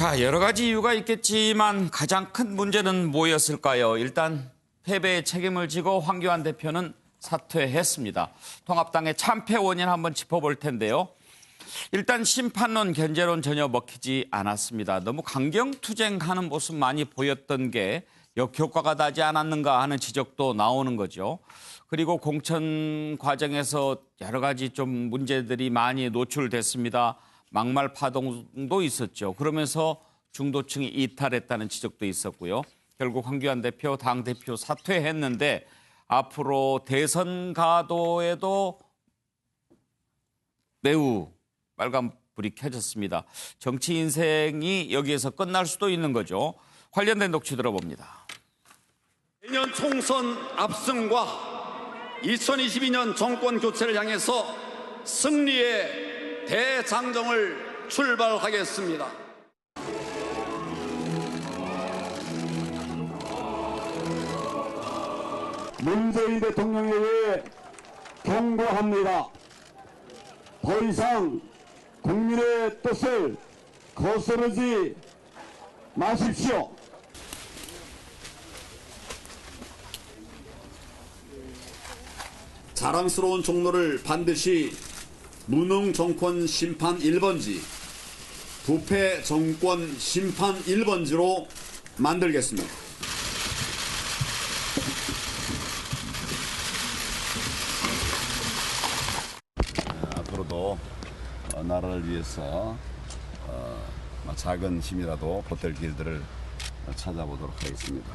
자, 여러 가지 이유가 있겠지만 가장 큰 문제는 뭐였을까요? 일단 패배의 책임을 지고 황교안 대표는 사퇴했습니다. 통합당의 참패 원인 한번 짚어볼 텐데요. 일단 심판론, 견제론 전혀 먹히지 않았습니다. 너무 강경투쟁하는 모습 많이 보였던 게 역효과가 나지 않았는가 하는 지적도 나오는 거죠. 그리고 공천 과정에서 여러 가지 좀 문제들이 많이 노출됐습니다. 막말 파동도 있었죠. 그러면서 중도층이 이탈했다는 지적도 있었고요. 결국 황교안 대표, 당대표 사퇴했는데 앞으로 대선 가도에도 매우 빨간불이 켜졌습니다. 정치 인생이 여기에서 끝날 수도 있는 거죠. 관련된 녹취 들어봅니다. 내년 총선 압승과 2022년 정권 교체를 향해서 승리의 대장정을 출발하겠습니다. 문재인 대통령에게 경고합니다. 더 이상 국민의 뜻을 거스르지 마십시오. 자랑스러운 종로를 반드시 무능 정권 심판 1번지, 부패 정권 심판 1번지로 만들겠습니다. 앞으로도 나라를 위해서 작은 힘이라도 보탤 길들을 찾아보도록 하겠습니다.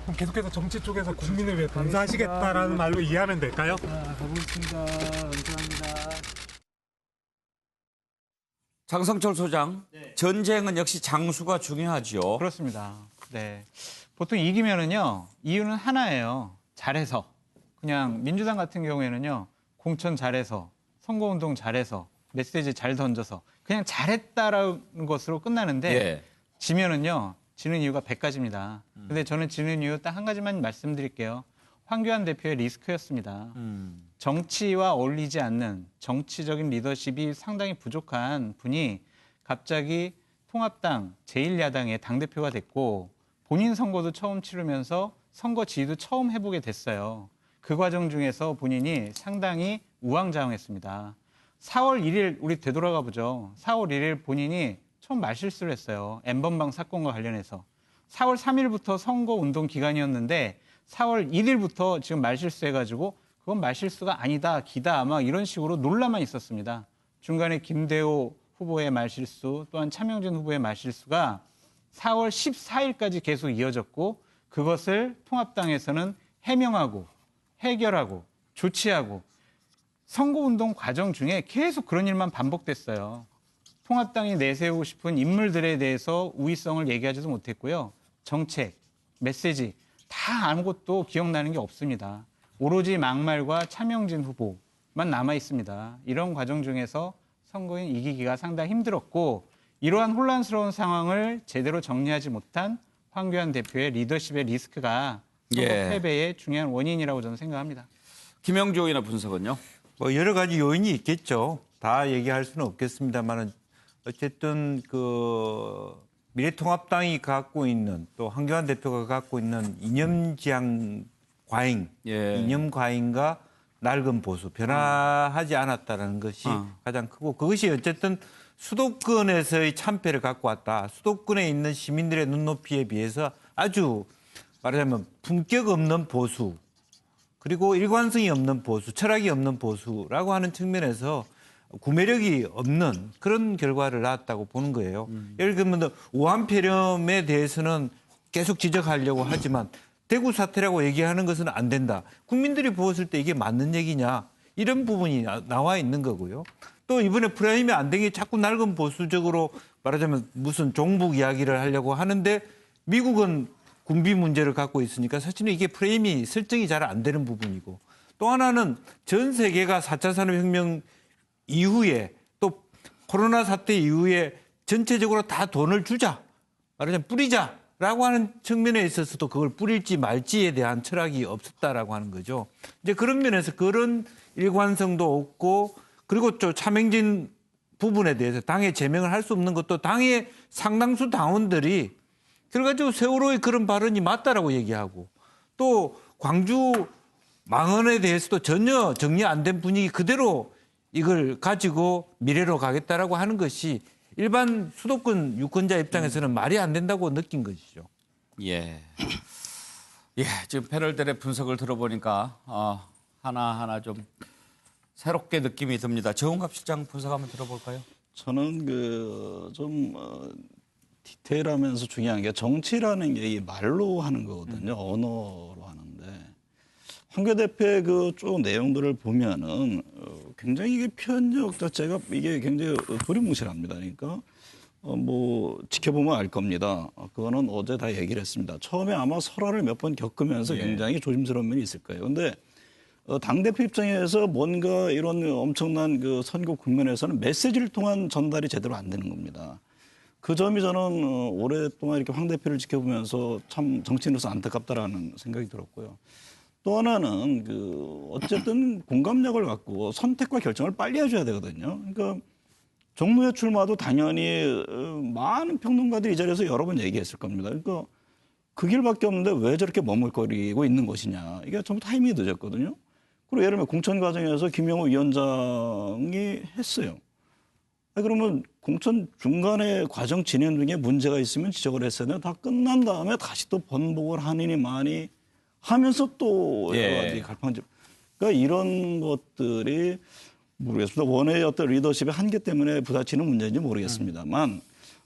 그럼 계속해서 정치 쪽에서 국민을 위해 봉사하시겠다라는 말로 이해하면 될까요? 가보겠습니다. 감사합니다. 장성철 소장, 전쟁은 역시 장수가 중요하죠. 그렇습니다. 네. 보통 이기면은요, 이유는 하나예요. 잘해서. 그냥 민주당 같은 경우에는요, 공천 잘해서, 선거운동 잘해서, 메시지 잘 던져서, 그냥 잘했다라는 것으로 끝나는데, 예. 지면은요, 지는 이유가 100가지입니다. 근데 저는 지는 이유 딱 한 가지만 말씀드릴게요. 황교안 대표의 리스크였습니다. 정치와 어울리지 않는 정치적인 리더십이 상당히 부족한 분이 갑자기 통합당 제1야당의 당대표가 됐고 본인 선거도 처음 치르면서 선거 지휘도 처음 해보게 됐어요. 그 과정 중에서 본인이 상당히 우왕좌왕했습니다. 4월 1일 우리 되돌아가 보죠. 4월 1일 본인이 처음 말실수를 했어요. N번방 사건과 관련해서. 4월 3일부터 선거운동 기간이었는데 4월 1일부터 지금 말실수해가지고 그건 말실수가 아니다, 기다, 막 이런 식으로 논란만 있었습니다. 중간에 김대호 후보의 말실수, 또한 차명진 후보의 말실수가 4월 14일까지 계속 이어졌고 그것을 통합당에서는 해명하고 해결하고 조치하고 선거운동 과정 중에 계속 그런 일만 반복됐어요. 통합당이 내세우고 싶은 인물들에 대해서 우위성을 얘기하지도 못했고요. 정책, 메시지 다 아무것도 기억나는 게 없습니다. 오로지 막말과 차명진 후보만 남아 있습니다. 이런 과정 중에서 선거인 이기기가 상당히 힘들었고 이러한 혼란스러운 상황을 제대로 정리하지 못한 황교안 대표의 리더십의 리스크가 선거 패배의 중요한 원인이라고 저는 생각합니다. 김영주 의원의 분석은요? 뭐 여러 가지 요인이 있겠죠. 다 얘기할 수는 없겠습니다만은 어쨌든 그 미래통합당이 갖고 있는 또 황교안 대표가 갖고 있는 이념지향 과잉, 이념 과잉과 낡은 보수, 변화하지 않았다는 것이 가장 크고 그것이 어쨌든 수도권에서의 참패를 갖고 왔다. 수도권에 있는 시민들의 눈높이에 비해서 아주 말하자면 품격 없는 보수, 그리고 일관성이 없는 보수, 철학이 없는 보수라고 하는 측면에서 구매력이 없는 그런 결과를 낳았다고 보는 거예요. 예를 들면 우한폐렴에 대해서는 계속 지적하려고 하지만 대구 사태라고 얘기하는 것은 안 된다. 국민들이 보았을 때 이게 맞는 얘기냐 이런 부분이 나와 있는 거고요. 또 이번에 프레임이 안 된 게 자꾸 낡은 보수적으로 말하자면 무슨 종북 이야기를 하려고 하는데 미국은 군비 문제를 갖고 있으니까 사실은 이게 프레임이 설정이 잘 안 되는 부분이고 또 하나는 전 세계가 4차 산업혁명 이후에 또 코로나 사태 이후에 전체적으로 다 돈을 주자, 말하자면 뿌리자라고 하는 측면에 있어서도 그걸 뿌릴지 말지에 대한 철학이 없었다라고 하는 거죠. 이제 그런 면에서 그런 일관성도 없고 그리고 또 차명진 부분에 대해서 당에 제명을 할 수 없는 것도 당의 상당수 당원들이 그래가지고 세월호의 그런 발언이 맞다라고 얘기하고 또 광주 망언에 대해서도 전혀 정리 안 된 분위기 그대로 이걸 가지고 미래로 가겠다라고 하는 것이 일반 수도권 유권자 입장에서는 말이 안 된다고 느낀 것이죠. 예. 예, 지금 패널들의 분석을 들어보니까 하나하나 좀 새롭게 느낌이 듭니다. 정은갑 실장 분석 한번 들어볼까요? 저는 좀 디테일하면서 중요한 게 정치라는 게 이 말로 하는 거거든요. 언어로 하는데 황교 대표의 그 쭉 내용들을 보면은 굉장히 이게 표현력 자체가 이게 굉장히 두리뭉실합니다. 그러니까 뭐 지켜보면 알 겁니다. 그거는 어제 다 얘기를 했습니다. 처음에 아마 설화를 몇 번 겪으면서 굉장히 조심스러운 면이 있을 거예요. 근데 당대표 입장에서 뭔가 이런 엄청난 그 선거 국면에서는 메시지를 통한 전달이 제대로 안 되는 겁니다. 그 점이 저는 오랫동안 이렇게 황 대표를 지켜보면서 참 정치인으로서 안타깝다라는 생각이 들었고요. 또 하나는 어쨌든 공감력을 갖고 선택과 결정을 빨리 해줘야 되거든요. 그러니까 정무회 출마도 당연히 많은 평론가들이 이 자리에서 여러 번 얘기했을 겁니다. 그러니까 그 길밖에 없는데 왜 저렇게 머물거리고 있는 것이냐. 이게 전부 타이밍이 늦었거든요. 그리고 예를 들면 공천 과정에서 김영호 위원장이 했어요. 그러면 공천 중간에 과정 진행 중에 문제가 있으면 지적을 했어야 되는데 다 끝난 다음에 다시 또 번복을 하느니 마니 하면서 또 여러 가지 갈팡질. 그러니까 이런 것들이 모르겠습니다. 원의 어떤 리더십의 한계 때문에 부딪히는 문제인지 모르겠습니다만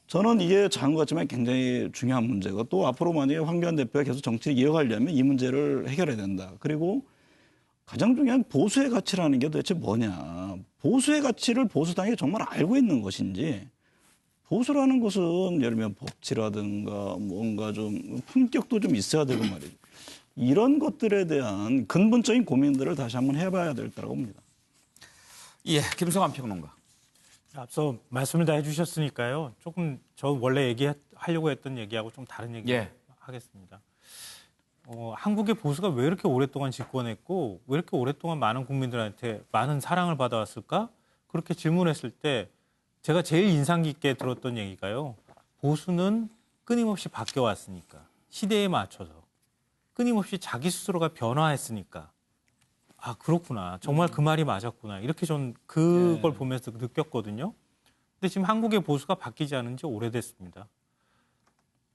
저는 이게 작은 것 같지만 굉장히 중요한 문제고 또 앞으로 만약에 황교안 대표가 계속 정치를 이어가려면 이 문제를 해결해야 된다. 그리고 가장 중요한 보수의 가치라는 게 도대체 뭐냐. 보수의 가치를 보수당이 정말 알고 있는 것인지 보수라는 것은 예를 들면 법치라든가 뭔가 좀 품격도 좀 있어야 되고 말이죠. 이런 것들에 대한 근본적인 고민들을 다시 한번 해봐야 될 거라고 봅니다. 예, 김성환 평론가. 앞서 말씀을 다 해주셨으니까요. 조금 저 원래 얘기하려고 했던 얘기하고 좀 다른 얘기 하겠습니다. 한국의 보수가 왜 이렇게 오랫동안 집권했고 왜 이렇게 오랫동안 많은 국민들한테 많은 사랑을 받아왔을까? 그렇게 질문했을 때 제가 제일 인상 깊게 들었던 얘기가요. 보수는 끊임없이 바뀌어왔으니까 시대에 맞춰서 끊임없이 자기 스스로가 변화했으니까 아 그렇구나. 정말 그 말이 맞았구나. 이렇게 전 그걸 보면서 느꼈거든요. 근데 지금 한국의 보수가 바뀌지 않은 지 오래됐습니다.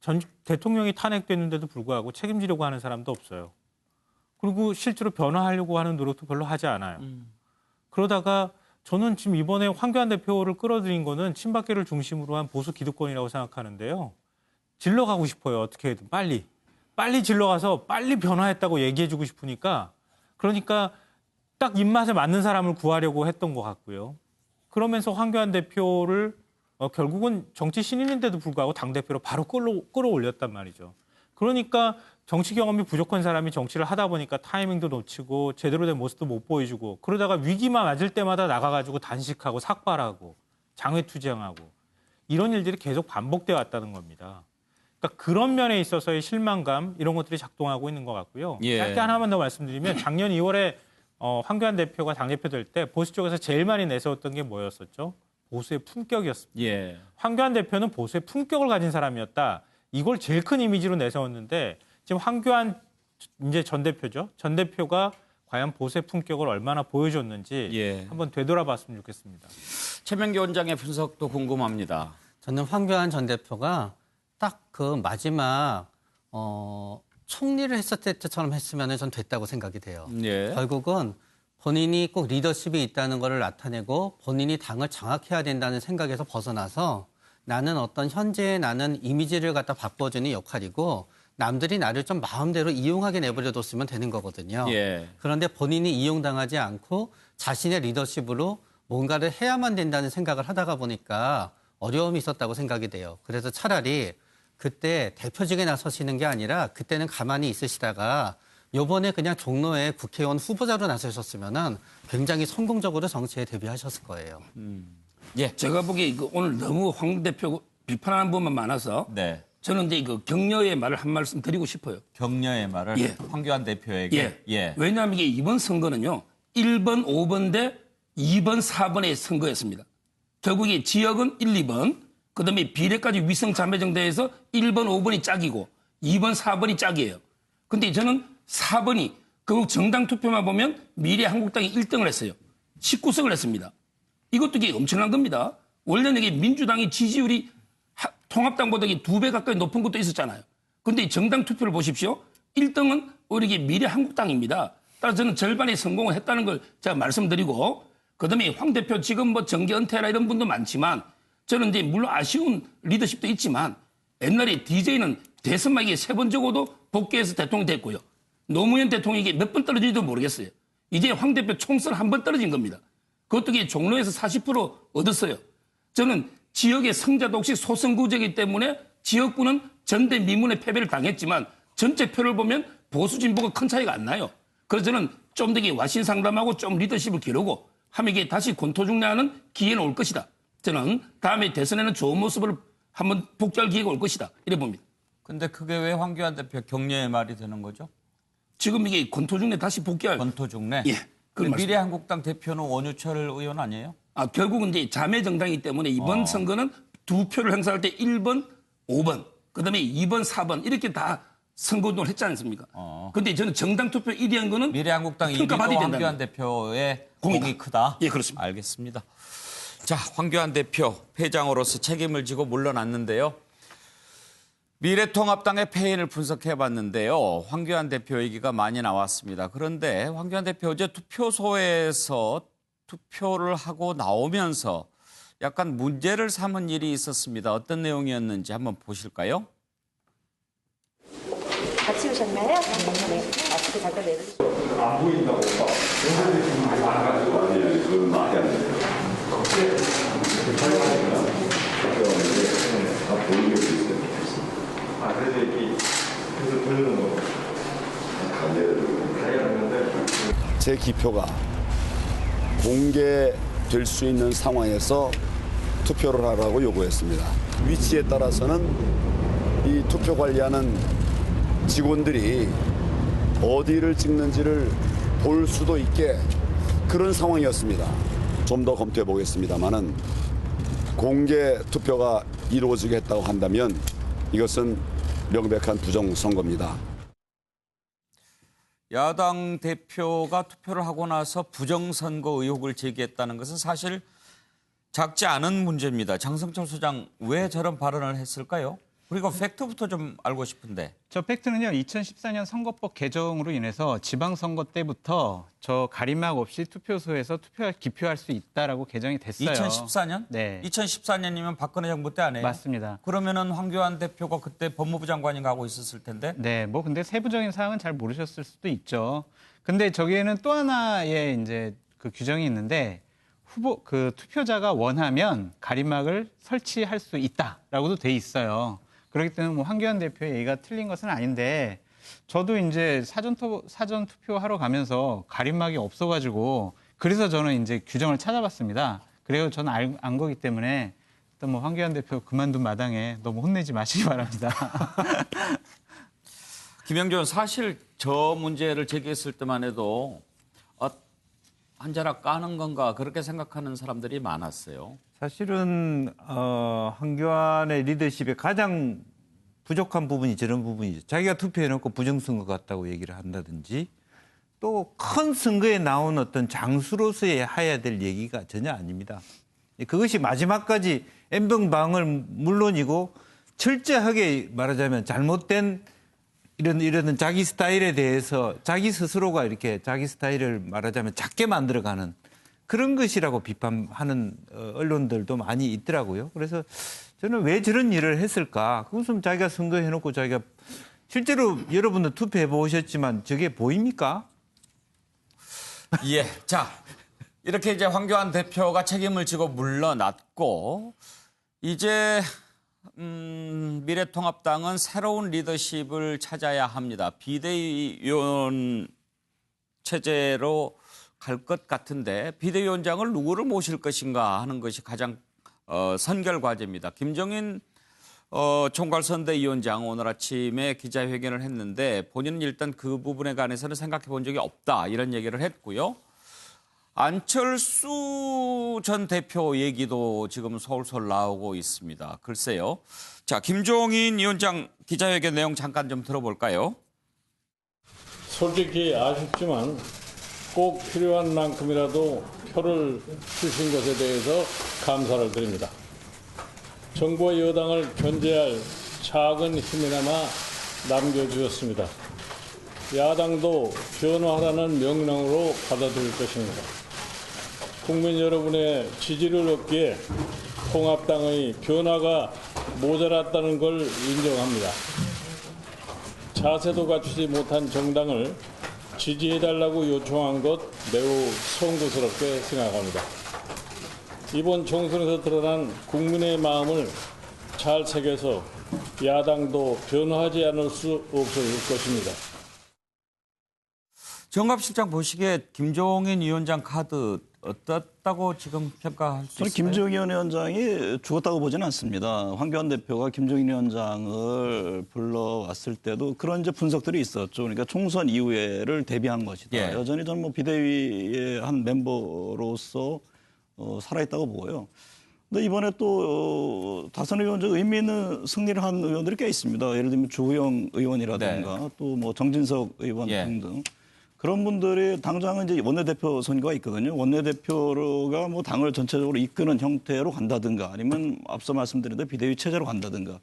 전 대통령이 탄핵됐는데도 불구하고 책임지려고 하는 사람도 없어요. 그리고 실제로 변화하려고 하는 노력도 별로 하지 않아요. 그러다가 저는 지금 이번에 황교안 대표를 끌어들인 거는 친박계를 중심으로 한 보수 기득권이라고 생각하는데요. 질러가고 싶어요. 어떻게든 빨리 질러가서 빨리 변화했다고 얘기해주고 싶으니까 그러니까 딱 입맛에 맞는 사람을 구하려고 했던 것 같고요. 그러면서 황교안 대표를 결국은 정치 신인인데도 불구하고 당대표로 바로 끌어올렸단 말이죠. 그러니까 정치 경험이 부족한 사람이 정치를 하다 보니까 타이밍도 놓치고 제대로 된 모습도 못 보여주고 그러다가 위기만 맞을 때마다 나가가지고 단식하고 삭발하고 장외투쟁하고 이런 일들이 계속 반복돼 왔다는 겁니다. 그러니까 그런 면에 있어서의 실망감 이런 것들이 작동하고 있는 것 같고요. 짧게 하나만 더 말씀드리면 작년 2월에 황교안 대표가 당대표 될 때 보수 쪽에서 제일 많이 내세웠던 게 뭐였었죠? 보수의 품격이었습니다. 황교안 대표는 보수의 품격을 가진 사람이었다. 이걸 제일 큰 이미지로 내세웠는데 지금 황교안 이제 전 대표죠. 전 대표가 과연 보수의 품격을 얼마나 보여줬는지 한번 되돌아봤으면 좋겠습니다. 최명기 원장의 분석도 궁금합니다. 저는 황교안 전 대표가 딱 그 마지막 총리를 했었을 때처럼 했으면 전 됐다고 생각이 돼요. 결국은 본인이 꼭 리더십이 있다는 것을 나타내고 본인이 당을 장악해야 된다는 생각에서 벗어나서 나는 어떤 현재의 나는 이미지를 갖다 바꿔주는 역할이고 남들이 나를 좀 마음대로 이용하게 내버려뒀으면 되는 거거든요. 그런데 본인이 이용당하지 않고 자신의 리더십으로 뭔가를 해야만 된다는 생각을 하다가 보니까 어려움이 있었다고 생각이 돼요. 그래서 차라리 그때 대표직에 나서시는 게 아니라 그때는 가만히 있으시다가 요번에 그냥 종로에 국회의원 후보자로 나서셨으면은 굉장히 성공적으로 정치에 데뷔하셨을 거예요. 제가 보기에 오늘 너무 황 대표 비판하는 부분만 많아서 저는 이제 격려의 말을 한 말씀 드리고 싶어요. 격려의 말을 황교안 대표에게. 왜냐하면 이게 이번 선거는요. 1번, 5번 대 2번, 4번의 선거였습니다. 결국에 지역은 1, 2번, 그다음에 비례까지 위성자매정대에서 1번, 5번이 짝이고 2번, 4번이 짝이에요. 근데 저는 4번이 결국 정당 투표만 보면 미래한국당이 1등을 했어요. 19석을 했습니다. 이것도 이게 엄청난 겁니다. 원래는 이게 민주당이 지지율이 통합당보다 2배 가까이 높은 것도 있었잖아요. 그런데 정당 투표를 보십시오. 1등은 오히려 이게 미래한국당입니다. 따라서 저는 절반의 성공을 했다는 걸 제가 말씀드리고, 그다음에 황 대표 지금 뭐 정계 은퇴라 이런 분도 많지만, 저는 이제 물론 아쉬운 리더십도 있지만, 옛날에 DJ는 대선만 이게 3번 적어도 복귀해서 대통령이 됐고요. 노무현 대통령이 몇 번 떨어질지도 모르겠어요. 이제 황 대표 총선 1번 떨어진 겁니다. 그것도 이게 종로에서 40% 얻었어요. 저는 지역의 성자도 혹시 소선구제이기 때문에 지역구는 전대미문의 패배를 당했지만 전체 표를 보면 보수 진보가 큰 차이가 안 나요. 그래서 저는 좀 더 와신상담하고 좀 리더십을 기르고 하면 이게 다시 권토중래하는 기회는 올 것이다. 저는 다음에 대선에는 좋은 모습을 한번 복귀할 기회가 올 것이다. 이래 봅니다. 근데 그게 왜 황교안 대표 격려의 말이 되는 거죠? 지금 이게 권토중래 다시 복귀할. 권토중래? 예. 근데 미래한국당 대표는 원유철 의원 아니에요? 결국은 이제 자매 정당이기 때문에 이번 선거는 2표를 행사할 때 1번, 5번, 그다음에 2번, 4번 이렇게 다 선거운동을 했지 않습니까? 근데 저는 정당 투표 1위 한 거는 미래한국당 1위도 황교안 대표의 공이 크다? 예, 그렇습니다. 알겠습니다. 자, 황교안 대표 회장으로서 책임을 지고 물러났는데요. 미래통합당의 패인을 분석해봤는데요. 황교안 대표 얘기가 많이 나왔습니다. 그런데 황교안 대표 어제 투표소에서 투표를 하고 나오면서 약간 문제를 삼은 일이 있었습니다. 어떤 내용이었는지 한번 보실까요? 같이 오셨나요? 네. 마스크 잠깐 내려주세요. 안 보인다고 그건 말이 안 돼요. 다 보이게 있어요. 그래서 이렇게 그래서 제 기표가 공개될 수 있는 상황에서 투표를 하라고 요구했습니다. 위치에 따라서는 이 투표 관리하는 직원들이 어디를 찍는지를 볼 수도 있게 그런 상황이었습니다. 좀 더 검토해 보겠습니다만은 공개 투표가 이루어지게 했다고 한다면 이것은 명백한 부정선거입니다. 야당 대표가 투표를 하고 나서 부정선거 의혹을 제기했다는 것은 사실 작지 않은 문제입니다. 장성철 소장, 왜 저런 발언을 했을까요? 그리고 팩트부터 좀 알고 싶은데. 저 팩트는요. 2014년 선거법 개정으로 인해서 지방선거 때부터 저 가림막 없이 투표소에서 기표할 수 있다라고 개정이 됐어요. 2014년? 네. 2014년이면 박근혜 정부 때 아니에요? 맞습니다. 그러면은 황교안 대표가 그때 법무부 장관인가 하고 있었을 텐데. 네, 뭐 근데 세부적인 사항은 잘 모르셨을 수도 있죠. 근데 저기에는 또 하나의 이제 그 규정이 있는데 투표자가 원하면 가림막을 설치할 수 있다라고도 돼 있어요. 그렇기 때문에 뭐 황교안 대표의 얘기가 틀린 것은 아닌데 저도 이제 사전 투표하러 가면서 가림막이 없어가지고 그래서 저는 이제 규정을 찾아봤습니다. 그래서 저는 안 거기 때문에 일단 뭐 황교안 대표 그만둔 마당에 너무 혼내지 마시기 바랍니다. 김영준, 사실 저 문제를 제기했을 때만 해도 한자락 까는 건가 그렇게 생각하는 사람들이 많았어요. 사실은 황교안의 리더십의 가장 부족한 부분이 저런 부분이죠. 자기가 투표해놓고 부정선거 같다고 얘기를 한다든지 또 큰 선거에 나온 어떤 장수로서의 해야 될 얘기가 전혀 아닙니다. 그것이 마지막까지 N병방을 물론이고 철저하게 말하자면 잘못된 이런 자기 스타일에 대해서 자기 스스로가 이렇게 자기 스타일을 말하자면 작게 만들어가는 그런 것이라고 비판하는 언론들도 많이 있더라고요. 그래서 저는 왜 저런 일을 했을까? 그것은 자기가 선거해놓고 자기가 실제로 여러분들 투표해 보셨지만 저게 보입니까? 예. 자, 이렇게 이제 황교안 대표가 책임을 지고 물러났고 이제 미래통합당은 새로운 리더십을 찾아야 합니다. 비대위원 체제로 갈 것 같은데 비대위원장을 누구를 모실 것인가 하는 것이 가장 선결 과제입니다. 김정인 총괄선대위원장 오늘 아침에 기자회견을 했는데 본인은 일단 그 부분에 관해서는 생각해 본 적이 없다 이런 얘기를 했고요. 안철수 전 대표 얘기도 지금 솔솔 나오고 있습니다. 글쎄요. 자, 김종인 위원장 기자회견 내용 잠깐 좀 들어볼까요? 솔직히 아쉽지만 꼭 필요한 만큼이라도 표를 주신 것에 대해서 감사를 드립니다. 정부와 여당을 견제할 작은 힘이나마 남겨주셨습니다. 야당도 변화하라는 명령으로 받아들일 것입니다. 국민 여러분의 지지를 얻기에 통합당의 변화가 모자랐다는 걸 인정합니다. 자세도 갖추지 못한 정당을 지지해달라고 요청한 것 매우 송구스럽게 생각합니다. 이번 총선에서 드러난 국민의 마음을 잘 새겨서 야당도 변화하지 않을 수 없을 것입니다. 정갑실장 보시기에 김종인 위원장 카드 어떻다고 지금 평가할 수 저는 있을까요? 김종인 위원장이 죽었다고 보지는 않습니다. 황교안 대표가 김종인 위원장을 불러왔을 때도 그런 이제 분석들이 있었죠. 그러니까 총선 이후에를 대비한 것이다. 예. 여전히 저는 뭐 비대위의 한 멤버로서 살아있다고 보고요. 근데 이번에 또 다선 의원적 의미 있는 승리를 한 의원들이 꽤 있습니다. 예를 들면 주호영 의원이라든가 또 뭐 정진석 의원 등등. 그런 분들이 당장은 이제 원내대표 선거가 있거든요. 원내대표가 뭐 당을 전체적으로 이끄는 형태로 간다든가 아니면 앞서 말씀드린 대로 비대위 체제로 간다든가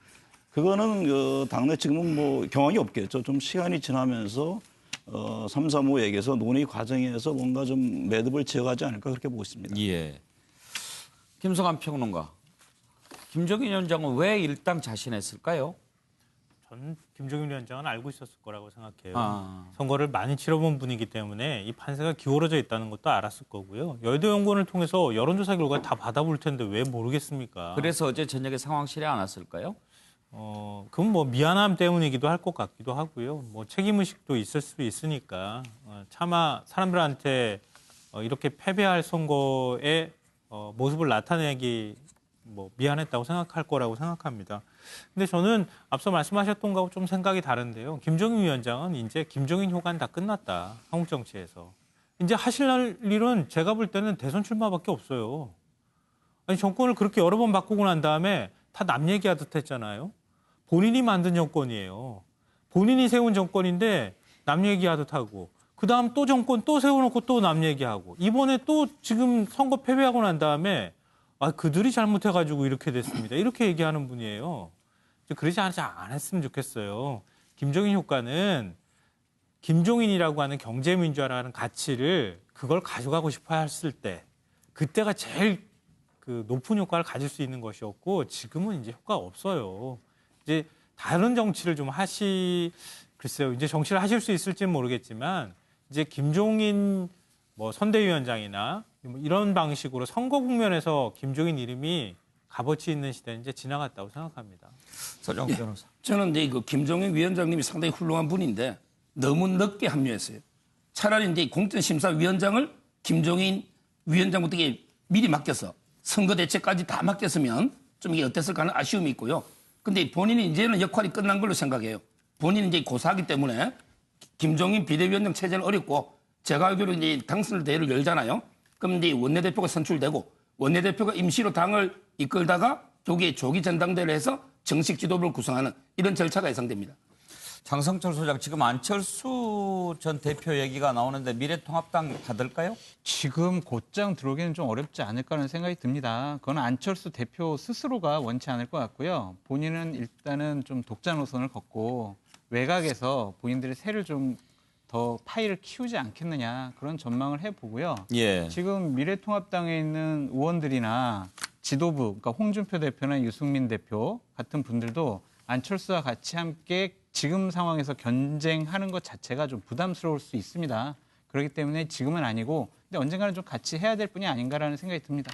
그거는 당내 지금은 뭐 경황이 없겠죠. 좀 시간이 지나면서 3, 3, 5 얘기해서 논의 과정에서 뭔가 좀 매듭을 지어가지 않을까 그렇게 보고 있습니다. 예. 김성환 평론가. 김종인 위원장은 왜 일당 자신했을까요? 저는 김종인 위원장은 알고 있었을 거라고 생각해요. 선거를 많이 치러본 분이기 때문에 이 판세가 기울어져 있다는 것도 알았을 거고요. 여의도 연구원을 통해서 여론조사 결과 다 받아볼 텐데 왜 모르겠습니까? 그래서 어제 저녁에 상황실에 안 왔을까요? 그건 뭐 미안함 때문이기도 할 것 같기도 하고요. 뭐 책임의식도 있을 수 있으니까 차마 사람들한테 이렇게 패배할 선거의 모습을 나타내기 뭐 미안했다고 생각할 거라고 생각합니다. 근데 저는 앞서 말씀하셨던 거하고 좀 생각이 다른데요. 김종인 위원장은 이제 김종인 효과는 다 끝났다. 한국 정치에서. 이제 하실 일은 제가 볼 때는 대선 출마밖에 없어요. 아니 정권을 그렇게 여러 번 바꾸고 난 다음에 다 남 얘기하듯 했잖아요. 본인이 만든 정권이에요. 본인이 세운 정권인데 남 얘기하듯 하고 그다음 또 정권 또 세워놓고 또 남 얘기하고 이번에 또 지금 선거 패배하고 난 다음에 그들이 잘못해가지고 이렇게 됐습니다. 이렇게 얘기하는 분이에요. 그러지 않았으면 좋겠어요. 김종인 효과는 김종인이라고 하는 경제민주화라는 가치를 그걸 가져가고 싶어 했을 때 그때가 제일 그 높은 효과를 가질 수 있는 것이었고 지금은 이제 효과가 없어요. 이제 다른 정치를 좀 글쎄요. 이제 정치를 하실 수 있을지는 모르겠지만 이제 김종인 뭐 선대위원장이나 뭐 이런 방식으로 선거 국면에서 김종인 이름이 값어치 있는 시대는 이제 지나갔다고 생각합니다. 서정 변호사. 저는 이제 그 김종인 위원장님이 상당히 훌륭한 분인데 너무 늦게 합류했어요. 차라리 이제 공천심사위원장을 김종인 위원장부터 미리 맡겨서 선거 대책까지 다 맡겼으면 좀 이게 어땠을까 하는 아쉬움이 있고요. 근데 본인이 이제는 역할이 끝난 걸로 생각해요. 본인이 이제 고사하기 때문에 김종인 비대위원장 체제는 어렵고 제가 알기로 이제 당선 대회를 열잖아요. 그럼 이제 원내대표가 선출되고 원내대표가 임시로 당을 이끌다가 조기 전당대회를 해서 정식 지도부를 구성하는 이런 절차가 예상됩니다. 장성철 소장, 지금 안철수 전 대표 얘기가 나오는데 미래통합당 받을까요? 지금 곧장 들어오기는 좀 어렵지 않을까라는 생각이 듭니다. 그건 안철수 대표 스스로가 원치 않을 것 같고요. 본인은 일단은 좀 독자 노선을 걷고 외곽에서 본인들의 세를 좀 더 파이를 키우지 않겠느냐 그런 전망을 해보고요. 예. 지금 미래통합당에 있는 의원들이나 지도부, 그러니까 홍준표 대표나 유승민 대표 같은 분들도 안철수와 같이 함께 지금 상황에서 경쟁하는 것 자체가 좀 부담스러울 수 있습니다. 그렇기 때문에 지금은 아니고 근데 언젠가는 좀 같이 해야 될 분이 아닌가라는 생각이 듭니다.